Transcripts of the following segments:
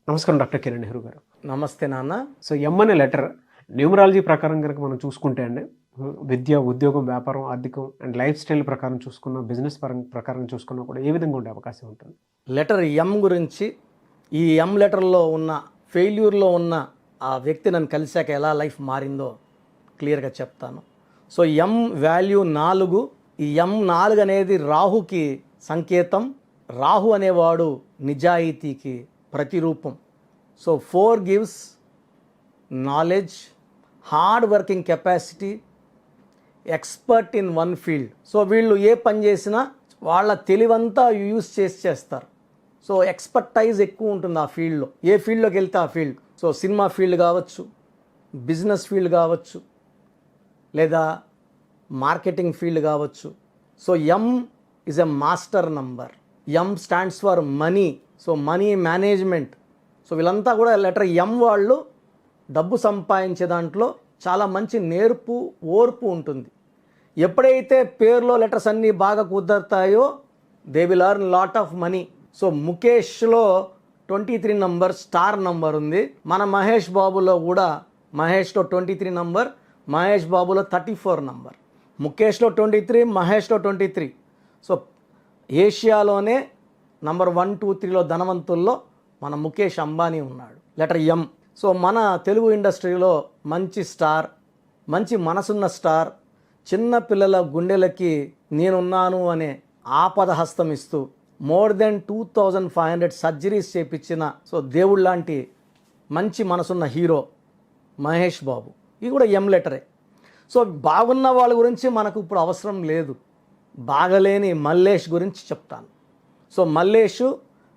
నమస్కారం డాక్టర్ కిరణ్ నెహ్రూ గారు. నమస్తే నాన్న. సో ఎం అనే లెటర్ న్యూమరాలజీ ప్రకారం కనుక మనం చూసుకుంటే అండి, విద్య, ఉద్యోగం, వ్యాపారం, ఆర్థికం అండ్ లైఫ్ స్టైల్ ప్రకారం చూసుకున్న, బిజినెస్ ప్రకారం చూసుకున్నా కూడా ఏ విధంగా ఉండే అవకాశం ఉంటుంది? లెటర్ ఎం గురించి, ఈ ఎం లెటర్లో ఉన్న ఫెయిల్యూర్లో ఉన్న ఆ వ్యక్తి నన్ను కలిశాక ఎలా లైఫ్ మారిందో క్లియర్గా చెప్తాను. సో ఎం వాల్యూ 4. ఈ ఎం 4 అనేది రాహుకి సంకేతం. రాహు అనేవాడు నిజాయితీకి ప్రతిరూపం. So 4 gives knowledge, hard working capacity, expert in one field. So వీళ్ళు ఏ పని చేసినా వాళ్ళ తెలివంతా యూజ్ చేస్తారు. సో ఎక్స్పర్టైజ్ ఎక్కువ ఉంటుంది ఆ ఫీల్డ్లో. ఏ ఫీల్డ్లోకి వెళ్తే ఆ ఫీల్డ్. సో సినిమా ఫీల్డ్ కావచ్చు, బిజినెస్ ఫీల్డ్ కావచ్చు, లేదా మార్కెటింగ్ ఫీల్డ్ కావచ్చు. So M is a master number. M stands for money. So money management. So వీళ్ళంతా కూడా లెటర్ ఎం వాళ్ళు డబ్బు సంపాదించే దాంట్లో చాలా మంచి నేర్పు, ఓర్పు ఉంటుంది. ఎప్పుడైతే పేరులో లెటర్స్ అన్నీ బాగా కుదురుతాయో they will earn lot of money. So ముఖేష్లో 23 నంబర్ స్టార్ నంబర్ ఉంది. మన మహేష్ బాబులో కూడా, మహేష్లో 23 నంబర్, మహేష్ బాబులో 34 నంబర్. ముఖేష్లో 23, మహేష్లో 23. సో ఏషియాలోనే నంబర్ 1, 2, 3లో ధనవంతుల్లో మన ముఖేష్ అంబానీ ఉన్నాడు. Letter M. సో మన తెలుగు ఇండస్ట్రీలో మంచి స్టార్, మంచి మనసున్న స్టార్, చిన్న పిల్లల గుండెలకి నేనున్నాను అనే ఆపద హస్తం ఇస్తూ మోర్ దెన్ 2500 సర్జరీస్ చేపించిన సో దేవుడు లాంటి మంచి మనసున్న హీరో మహేష్ బాబు. ఇది కూడా ఎం లెటరే. సో బాగున్న వాళ్ళ గురించి మనకు ఇప్పుడు అవసరం లేదు. బాగలేని మల్లేష్ గురించి చెప్తాను. So Mallesh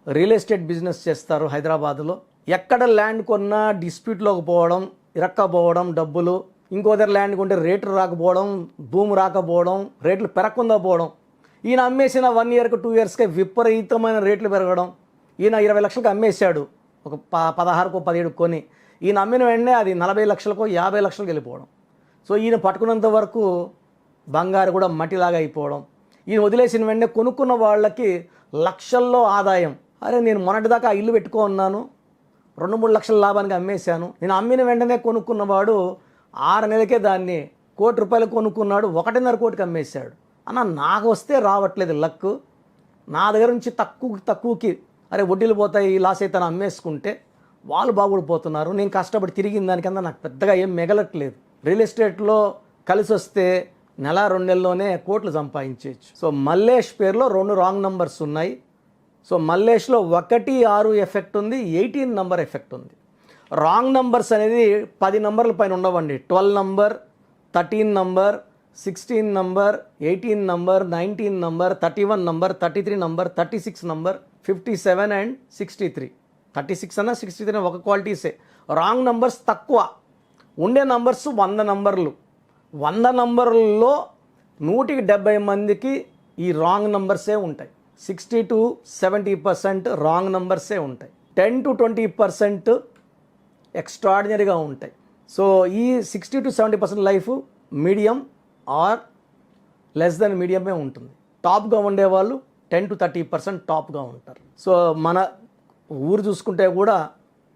real estate business చేస్తారు హైదరాబాద్లో. ఎక్కడ ల్యాండ్ కొన్నా డిస్ప్యూట్లోకి పోవడం, ఇరక్కపోవడం, డబ్బులు, ఇంకో దగ్గర ల్యాండ్ కొంటే రేట్లు రాకపోవడం, భూమి రాకపోవడం, రేట్లు పెరగకుండా పోవడం. ఈయన అమ్మేసిన 1 ఇయర్కి 2 ఇయర్స్కే విపరీతమైన రేట్లు పెరగడం. ఈయన 20 లక్షలకు అమ్మేశాడు, ఒక 16కో 17 కొని. ఈయన అమ్మిన వెంటనే అది 40 లక్షలకో 50 లక్షలకు వెళ్ళిపోవడం. సో ఈయన పట్టుకున్నంత వరకు బంగారు కూడా మట్టిలాగా అయిపోవడం. ఈయన వదిలేసిన వెంటనే కొనుక్కున్న వాళ్ళకి లక్షల్లో ఆదాయం. అరే నేను మొన్నటిదాకా ఆ ఇల్లు పెట్టుకో ఉన్నాను, 2-3 లక్షల లాభానికి అమ్మేశాను. నేను అమ్మిన వెంటనే కొనుక్కున్నవాడు 6 నెలలకే దాన్ని ₹1,00,00,000 కొనుక్కున్నాడు, 1.5 కోటికి అమ్మేశాడు. అన్న నాకు వస్తే రావట్లేదు లక్. నా దగ్గర నుంచి తక్కువకి అరే వడ్డీలు పోతాయి, లాస్ అయితే అమ్మేసుకుంటే వాళ్ళు బాగుపడిపోతున్నారు. నేను కష్టపడి తిరిగిన దానికన్నా నాకు పెద్దగా ఏం మిగలట్లేదు. రియల్ ఎస్టేట్లో కలిసి వస్తే నెల 2 నెలల్లోనే కోట్లు సంపాదించవచ్చు. సో మల్లేష్ పేరులో 2 రాంగ్ నంబర్స్ ఉన్నాయి. సో మల్లేష్లో 1, 6 ఎఫెక్ట్ ఉంది, 18 నంబర్ ఎఫెక్ట్ ఉంది. రాంగ్ నంబర్స్ అనేది 10 నంబర్ల పైన ఉండవండి. 12 number, 13 number, 16 number, 18 number, 19 number, 31 number, 33 number, 36 number, 57 and 63. 36 అన్న 63 ఒక క్వాలిటీసే. రాంగ్ నంబర్స్ తక్కువ. ఉండే నంబర్స్ 100 నంబర్లు. 100 నంబర్లలో 170 మందికి ఈ రాంగ్ నంబర్సే ఉంటాయి. 60 to 70% రాంగ్ నంబర్సే ఉంటాయి. 10 to 20% ఎక్స్ట్రాడినరీగా ఉంటాయి. సో ఈ 60 to 70% life medium or less than మీడియమే ఉంటుంది. టాప్గా ఉండేవాళ్ళు 10 to 30% టాప్గా ఉంటారు. సో మన ఊరు చూసుకుంటే కూడా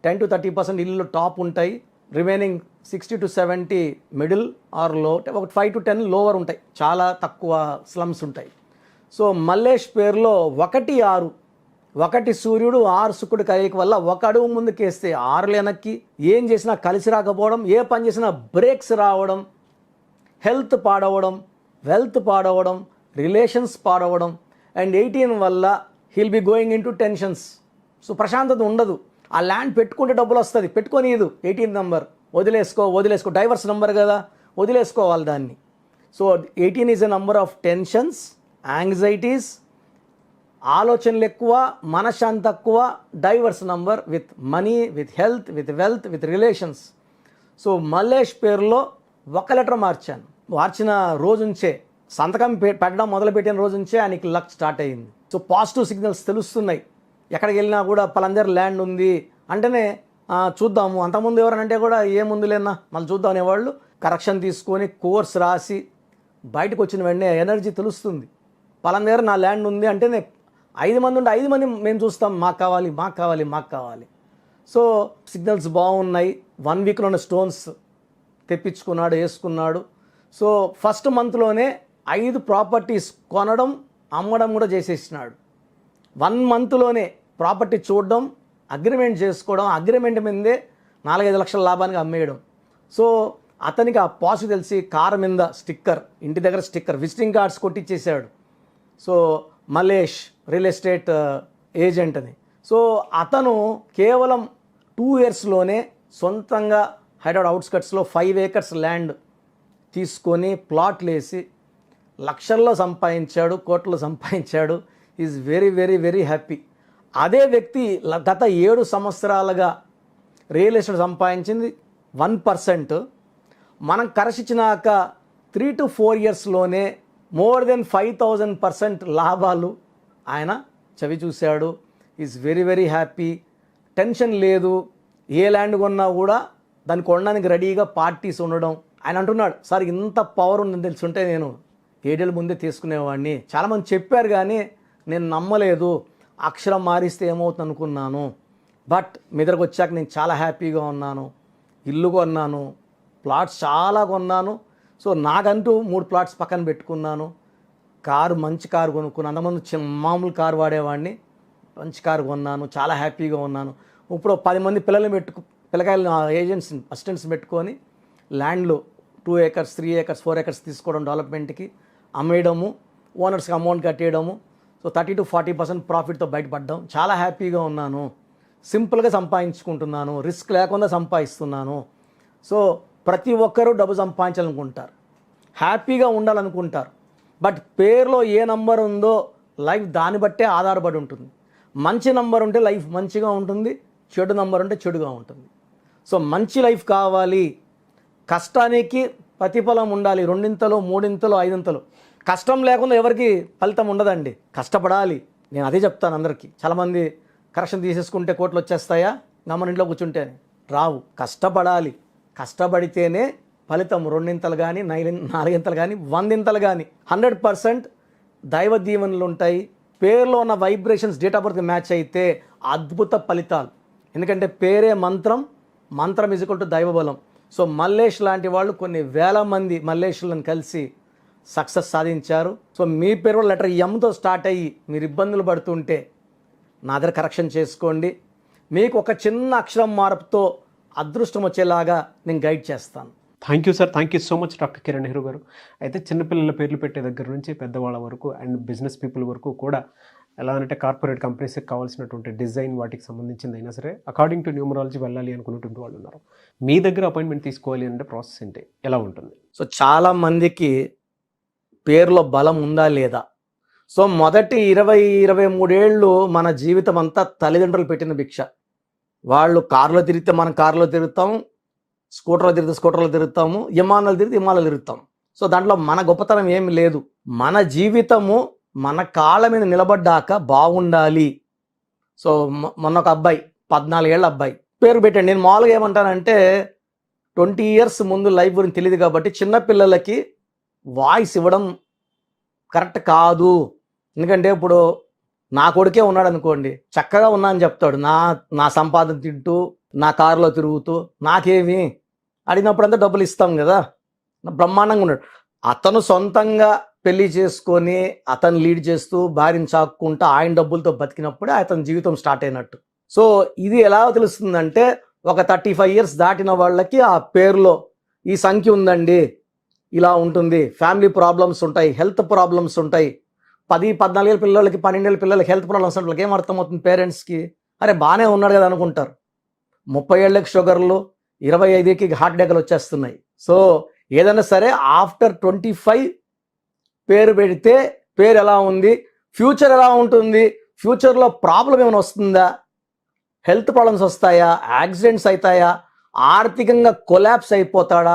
10 to 30% ఇల్లు టాప్ ఉంటాయి. రిమైనింగ్ 60 to 70 మిడిల్ ఆర్ లో, ఒక 5 to 10 లోవర్ ఉంటాయి. చాలా తక్కువ స్లమ్స్ ఉంటాయి. సో మల్లేష్ పేరులో 1, 6, 1 సూర్యుడు 6 శుక్రుడు కలయిక వల్ల 1 అడుగు ముందుకేస్తే 6 వెనక్కి. ఏం చేసినా కలిసి రాకపోవడం, ఏ పని చేసినా బ్రేక్స్ రావడం, హెల్త్ పాడవడం, వెల్త్ పాడవడం, రిలేషన్స్ పాడవడం. అండ్ 18 వల్ల he'll be going in to tensions. So ప్రశాంతత ఉండదు. ఆ ల్యాండ్ పెట్టుకుంటే డబ్బులు వస్తుంది, పెట్టుకోనియదు. 18 నంబర్ వదిలేసుకో డైవర్స్ నెంబర్ కదా, వదిలేసుకోవాలి దాన్ని. So 18 is a number of tensions, anxieties, ఆలోచనలు ఎక్కువ, మనశ్శాంతి తక్కువ. Divorce number with money, with health, with wealth, with relations. So Mallesh పేరులో 1 లెటర్ మార్చిన రోజు నుంచే, సంతకం పెట్టడం మొదలుపెట్టిన రోజు నుంచే ఆయనకి లక్ స్టార్ట్ అయ్యింది. సో పాజిటివ్ సిగ్నల్స్ తెలుస్తున్నాయి. ఎక్కడికి వెళ్ళినా కూడా పలందరి ల్యాండ్ ఉంది అంటేనే చూద్దాము. అంతకుముందు ఎవరనంటే కూడా ఏముందులేనా మళ్ళీ చూద్దాం అనేవాళ్ళు. కరెక్షన్ తీసుకొని కోర్స్ రాసి బయటకు వచ్చిన వెంటనే ఎనర్జీ తెలుస్తుంది. పలానా దగ్గర నా ల్యాండ్ ఉంది అంటేనే 5 మంది ఉంటే 5 మంది మేము చూస్తాం, మాకు కావాలి. సో సిగ్నల్స్ బాగున్నాయి, 1 వీక్లోనే స్టోన్స్ తెప్పించుకున్నాడు, వేసుకున్నాడు. సో ఫస్ట్ మంత్లోనే 5 ప్రాపర్టీస్ కొనడం, అమ్మడం కూడా చేసేసినాడు. 1 మంత్లోనే ప్రాపర్టీ చూడడం, అగ్రిమెంట్ చేసుకోవడం, అగ్రిమెంట్ మీదే 4-5 లక్షల లాభానికి అమ్మేయడం. సో అతనికి ఆ పాజిటివ్ తెలిసి కారు మీద స్టిక్కర్, ఇంటి దగ్గర స్టిక్కర్, విజిటింగ్ కార్డ్స్ కొట్టించేసాడు. So Malesh real estate agent అని. సో అతను కేవలం 2 ఇయర్స్లోనే సొంతంగా హైదరాబాద్ అవుట్స్కట్స్లో 5 acres ల్యాండ్ తీసుకొని ప్లాట్లు వేసి లక్షల్లో సంపాదించాడు, కోట్లలో సంపాదించాడు. Is very very very happy. అదే వ్యక్తి గత 7 సంవత్సరాలుగా రియల్ ఎస్టేట్ సంపాదించింది 1%. మనం కరసిచ్చినాక 3 to 4 ఇయర్స్లోనే మోర్ దెన్ 5,000% లాభాలు ఆయన చవి చూశాడు. Is very very happy. Tension లేదు. ఏ ల్యాండ్ కొన్నా కూడా దాన్ని కొనడానికి రెడీగా పార్టీస్ ఉండడం. ఆయన అంటున్నాడు, సార్ ఇంత పవర్ ఉందని తెలుసుంటే నేను 7 ఏళ్ళ ముందే తీసుకునేవాడిని. చాలామంది చెప్పారు కానీ నేను నమ్మలేదు. అక్షరం మారిస్తే ఏమవుతుంది అనుకున్నాను. బట్ మీ దగ్గరకు వచ్చాక నేను చాలా హ్యాపీగా ఉన్నాను. ఇల్లు కొన్నాను, ప్లాట్స్ చాలా కొన్నాను. సో నాకంటూ 3 ప్లాట్స్ పక్కన పెట్టుకున్నాను. కారు, మంచి కారు కొనుక్కున్నాను. అంతమంది మామూలు కారు వాడేవాడిని, మంచి కారు కొన్నాను, చాలా హ్యాపీగా ఉన్నాను. ఇప్పుడు 10 మంది పిల్లకాయలు ఏజెంట్స్, అసిస్టెంట్స్ పెట్టుకొని ల్యాండ్లు 2 acres, 3 acres, 4 acres తీసుకోవడం, డెవలప్మెంట్కి అమ్మేయడము, ఓనర్స్కి అమౌంట్ కట్టేయడము. సో 30 to 40% ప్రాఫిట్తో బయటపడ్డాం. చాలా హ్యాపీగా ఉన్నాను. సింపుల్గా సంపాదించుకుంటున్నాను, రిస్క్ లేకుండా సంపాదిస్తున్నాను. సో ప్రతి ఒక్కరూ డబ్బు సంపాదించాలనుకుంటారు, హ్యాపీగా ఉండాలనుకుంటారు. బట్ పేరులో ఏ నంబర్ ఉందో లైఫ్ దాన్ని బట్టే ఆధారపడి ఉంటుంది. మంచి నంబర్ ఉంటే లైఫ్ మంచిగా ఉంటుంది, చెడు నంబర్ ఉంటే చెడుగా ఉంటుంది. సో మంచి లైఫ్ కావాలి, కష్టానికి ప్రతిఫలం ఉండాలి. 2 3 5. కష్టం లేకుండా ఎవరికి ఫలితం ఉండదండి. కష్టపడాలి. నేను అదే చెప్తాను అందరికీ. చాలామంది కరెక్షన్ తీసేసుకుంటే కోట్లు వచ్చేస్తాయా, గమ్మని ఇంట్లో కూర్చుంటే రావు. కష్టపడాలి. కష్టపడితేనే ఫలితం 2 కానీ 4 కానీ 100 కానీ 100% దైవ దీవెనలు ఉంటాయి. పేరులో ఉన్న vibrations date of birth match అయితే అద్భుత ఫలితాలు. ఎందుకంటే పేరే మంత్రం, మంత్రం ఈజ్ ఈక్వల్ టు దైవబలం. సో మల్లేష్ లాంటి వాళ్ళు కొన్ని వేల మంది మల్లేష్లను కలిసి సక్సెస్ సాధించారు. సో మీ పేరు లెటర్ ఎంతో స్టార్ట్ అయ్యి మీరు ఇబ్బందులు పడుతుంటే నా దగ్గర కరెక్షన్ చేసుకోండి. మీకు ఒక చిన్న అక్షరం మార్పుతో అదృష్టం వచ్చేలాగా నేను గైడ్ చేస్తాను. Thank you sir, thank you so much doctor Kiran Nehru గారు. అయితే చిన్నపిల్లల పేర్లు పెట్టే దగ్గర నుంచి పెద్దవాళ్ళ వరకు అండ్ బిజినెస్ పీపుల్ వరకు కూడా ఎలా అంటే కార్పొరేట్ కంపెనీస్కి కావాల్సినటువంటి డిజైన్ వాటికి సంబంధించింది అయినా సరే అకార్డింగ్ టు న్యూమరాలజీ వెళ్ళాలి అనుకున్నటువంటి వాళ్ళు ఉన్నారు. మీ దగ్గర అపాయింట్మెంట్ తీసుకోవాలి అంటే ప్రాసెస్ ఏంటి, ఎలా ఉంటుంది? సో చాలా మందికి పేరులో బలం ఉందా లేదా. సో మొదటి 20-23 ఏళ్ళు మన జీవితం అంతా తల్లిదండ్రులు పెట్టిన భిక్ష. వాళ్ళు కారులో తిరిగితే మనం కారులో తిరుగుతాం, స్కూటర్లో తిరిగితే స్కూటర్లో తిరుగుతాము, విమానాలు తిరిగితే విమానాలు తిరుగుతాం. సో దాంట్లో మన గొప్పతనం ఏమి లేదు. మన జీవితము మన కాళ్ళ మీద నిలబడ్డాక బాగుండాలి. సో మొన్న ఒక అబ్బాయి, 14 ఏళ్ళ అబ్బాయి పేరు పెట్టండి. నేను మామూలుగా ఏమంటానంటే 20 years ముందు లైఫ్ గురించి తెలియదు కాబట్టి చిన్నపిల్లలకి వాయిస్ ఇవ్వడం కరెక్ట్ కాదు. ఎందుకంటే ఇప్పుడు నా కొడుకే ఉన్నాడు అనుకోండి, చక్కగా ఉన్నా అని చెప్తాడు. నా సంపాదన తింటూ, నా కారులో తిరుగుతూ, నాకేమి అడిగినప్పుడంతా డబ్బులు ఇస్తాం కదా, బ్రహ్మాండంగా ఉన్నాడు. అతను సొంతంగా పెళ్లి చేసుకొని అతను లీడ్ చేస్తూ భార్యను చాక్కుంటూ ఆయన డబ్బులతో బతికినప్పుడే అతని జీవితం స్టార్ట్ అయినట్టు. సో ఇది ఎలా తెలుస్తుందంటే ఒక 35 years దాటిన వాళ్ళకి ఆ పేరులో ఈ సంఖ్య ఉందండి, ఇలా ఉంటుంది, ఫ్యామిలీ ప్రాబ్లమ్స్ ఉంటాయి, హెల్త్ ప్రాబ్లమ్స్ ఉంటాయి. 10-14 ఏళ్ళ పిల్లలకి, 12 ఏళ్ళ పిల్లలకి హెల్త్ ప్రాబ్లమ్స్ అంటే వాళ్ళకి ఏమర్థమవుతుంది? పేరెంట్స్కి అరే బాగానే ఉన్నాడు కదా అనుకుంటారు. 30 ఏళ్ళకి షుగర్లు, 25కి హార్ట్ అటాక్లు వచ్చేస్తున్నాయి. సో ఏదైనా సరే ఆఫ్టర్ 25 పేరు పెడితే పేరు ఎలా ఉంది, ఫ్యూచర్ ఎలా ఉంటుంది, ఫ్యూచర్లో ప్రాబ్లం ఏమైనా వస్తుందా, హెల్త్ ప్రాబ్లమ్స్ వస్తాయా, యాక్సిడెంట్స్ అవుతాయా, ఆర్థికంగా కొలాప్స్ అయిపోతాడా,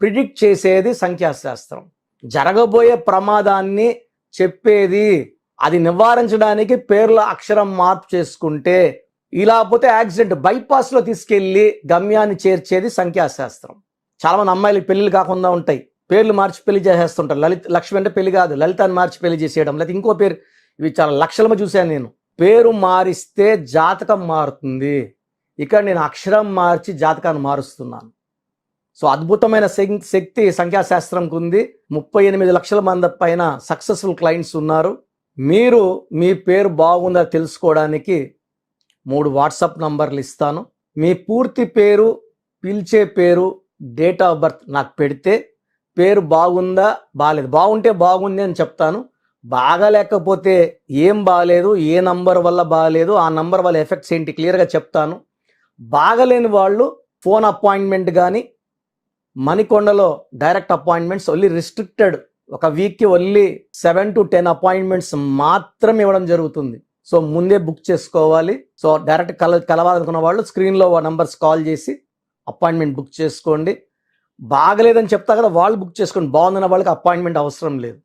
ప్రిడిక్ట్ చేసేది సంఖ్యాశాస్త్రం. జరగబోయే ప్రమాదాన్ని చెప్పేది, అది నివారించడానికి పేర్ల అక్షరం మార్పు చేసుకుంటే, ఇలా పోతే యాక్సిడెంట్ బైపాస్లో తీసుకెళ్ళి గమ్యాన్ని చేర్చేది సంఖ్యాశాస్త్రం. చాలామంది అమ్మాయిలు పెళ్ళిళ్ళు కాకుండా ఉంటాయి, పేర్లు మార్చి పెళ్లి చేసేస్తుంటారు. లక్ష్మి అంటే పెళ్లి కాదు, లలితాన్ని మార్చి పెళ్లి చేసేయడం, లేకపోతే ఇంకో పేరు. ఇవి చాలా లక్షలమ చూశాను నేను. పేరు మారిస్తే జాతకం మారుతుంది. ఇక్కడ నేను అక్షరం మార్చి జాతకాన్ని మారుస్తున్నాను. సో అద్భుతమైన శక్తి సంఖ్యాశాస్త్రంకు ఉంది. 38 లక్షల మంది పైన సక్సెస్ఫుల్ క్లయింట్స్ ఉన్నారు. మీరు మీ పేరు బాగుందా తెలుసుకోవడానికి 3 వాట్సాప్ నంబర్లు ఇస్తాను. మీ పూర్తి పేరు, పిలిచే పేరు, డేట్ ఆఫ్ బర్త్ నాకు పెడితే పేరు బాగుందా బాగాలేదు, బాగుంటే బాగుంది అని చెప్తాను. బాగాలేకపోతే ఏం బాగాలేదు, ఏ నంబర్ వల్ల బాగాలేదు, ఆ నంబర్ వల్ల ఎఫెక్ట్స్ ఏంటి క్లియర్గా చెప్తాను. బాగలేని వాళ్ళు ఫోన్ అపాయింట్మెంట్ కానీ మణికొండలో డైరెక్ట్ అపాయింట్మెంట్స్ ఓన్లీ రిస్ట్రిక్టెడ్, ఒక వీక్కి ఓన్లీ 7 to 10 అపాయింట్మెంట్స్ మాత్రం ఇవ్వడం జరుగుతుంది. సో ముందే బుక్ చేసుకోవాలి. సో డైరెక్ట్ కలవాలనుకున్న వాళ్ళు స్క్రీన్లో నంబర్స్ కాల్ చేసి అపాయింట్మెంట్ బుక్ చేసుకోండి. బాగలేదని చెప్తా కదా, వాళ్ళు బుక్ చేసుకోండి. బాగుందన్న వాళ్ళకి అపాయింట్మెంట్ అవసరం లేదు.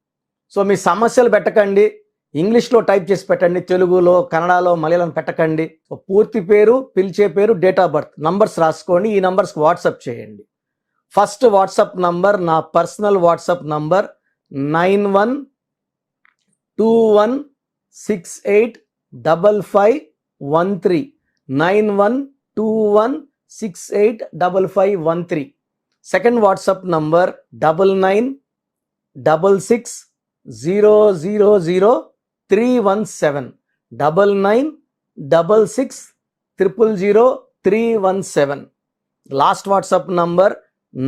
సో మీ సమస్యలు పెట్టకండి, ఇంగ్లీష్లో టైప్ చేసి పెట్టండి, తెలుగులో, కన్నడలో, మలయాళం పెట్టకండి. పూర్తి పేరు, పిలిచే పేరు, డేట్ ఆఫ్ బర్త్, నంబర్స్ రాసుకోండి. ఈ నంబర్స్కి వాట్సాప్ చేయండి. ఫస్ట్ వాట్సాప్ నంబర్ నా personal WhatsApp number 9121685513 9121685513. Second WhatsApp number 9966000317 9966000317. Last WhatsApp number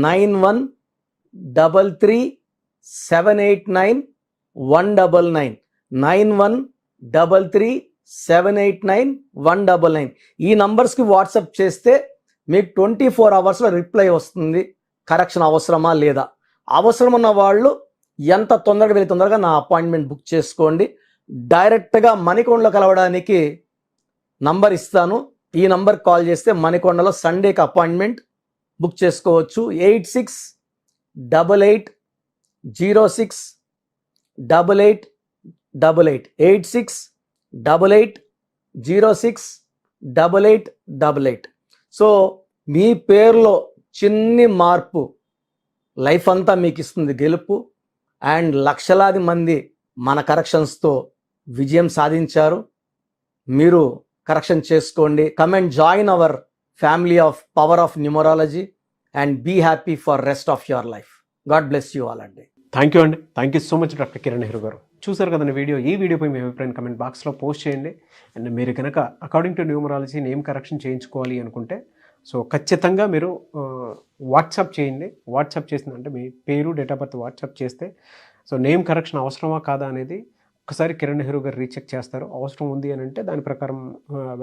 9133789199 9133789199. ఈ నంబర్స్కి వాట్సాప్ చేస్తే మీకు 24 అవర్స్లో రిప్లై వస్తుంది. కరెక్షన్ అవసరమా లేదా, అవసరం ఉన్న వాళ్ళు ఎంత తొందరగా నా అపాయింట్మెంట్ బుక్ చేసుకోండి. డైరెక్ట్గా మణికొండలో కలవడానికి నంబర్ ఇస్తాను. ఈ నంబర్ కాల్ చేస్తే మణికొండలో సండేకి అపాయింట్మెంట్ బుక్ చేసుకోవచ్చు. 8688068888 8688068888. సో మీ పేరులో చిన్ని మార్పు లైఫ్ అంతా మీకు ఇస్తుంది గెలుపు. అండ్ లక్షలాది మంది మన కరెక్షన్స్తో విజయం సాధించారు. మీరు కరెక్షన్ చేసుకోండి. Come and join our family of power of numerology and be happy for rest of your life. God bless you all అండి. థ్యాంక్ యూ అండి. Thank you so much doctor Kiran Nehru గారు. చూసారు కదండి వీడియో. ఈ వీడియోపై మీ అభిప్రాయం కమెంట్ బాక్స్లో పోస్ట్ చేయండి. అండ్ మీరు కనుక according to numerology name correction చేయించుకోవాలి అనుకుంటే సో ఖచ్చితంగా మీరు వాట్సాప్ చేయండి. వాట్సాప్ చేసిందంటే మీ పేరు, డేట్ ఆఫ్ బర్త్ వాట్సాప్ చేస్తే సో నేమ్ కరెక్షన్ అవసరమా కాదా అనేది ఒకసారి కిరణ్ నెహ్రూ గారు రీచెక్ చేస్తారు. అవసరం ఉంది అని అంటే దాని ప్రకారం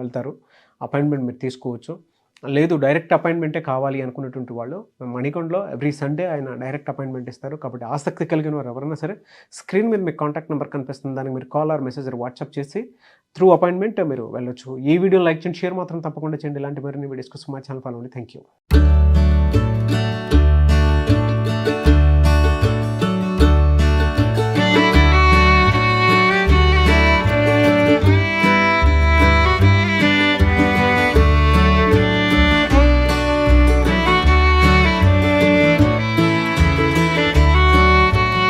వెళ్తారు, అపాయింట్మెంట్ మీరు తీసుకోవచ్చు. లేదు డైరెక్ట్ అపాయింట్మెంటే కావాలి అనుకున్నటువంటి వాళ్ళు మణికొండలో ఎవ్రీ సండే ఆయన డైరెక్ట్ అపాయింట్మెంట్ ఇస్తారు. కాబట్టి ఆసక్తి కలిగిన వారు ఎవరైనా సరే స్క్రీన్ మీద మీకు కాంటాక్ట్ నెంబర్ కనిపిస్తుంది, దానికి మీరు కాల్ ఆర్ మెసేజ్ వాట్సాప్ చేసి త్రూ అపాయింట్మెంట్ మీరు వెళ్ళొచ్చు. ఈ వీడియో లైక్ చేయండి, షేర్ మాత్రం తప్పకుండా చేయండి. ఇలాంటి మరిన్ని వీడియోస్ కోసం మా ఛానల్ ఫాలో అవ్వండి. Thank you.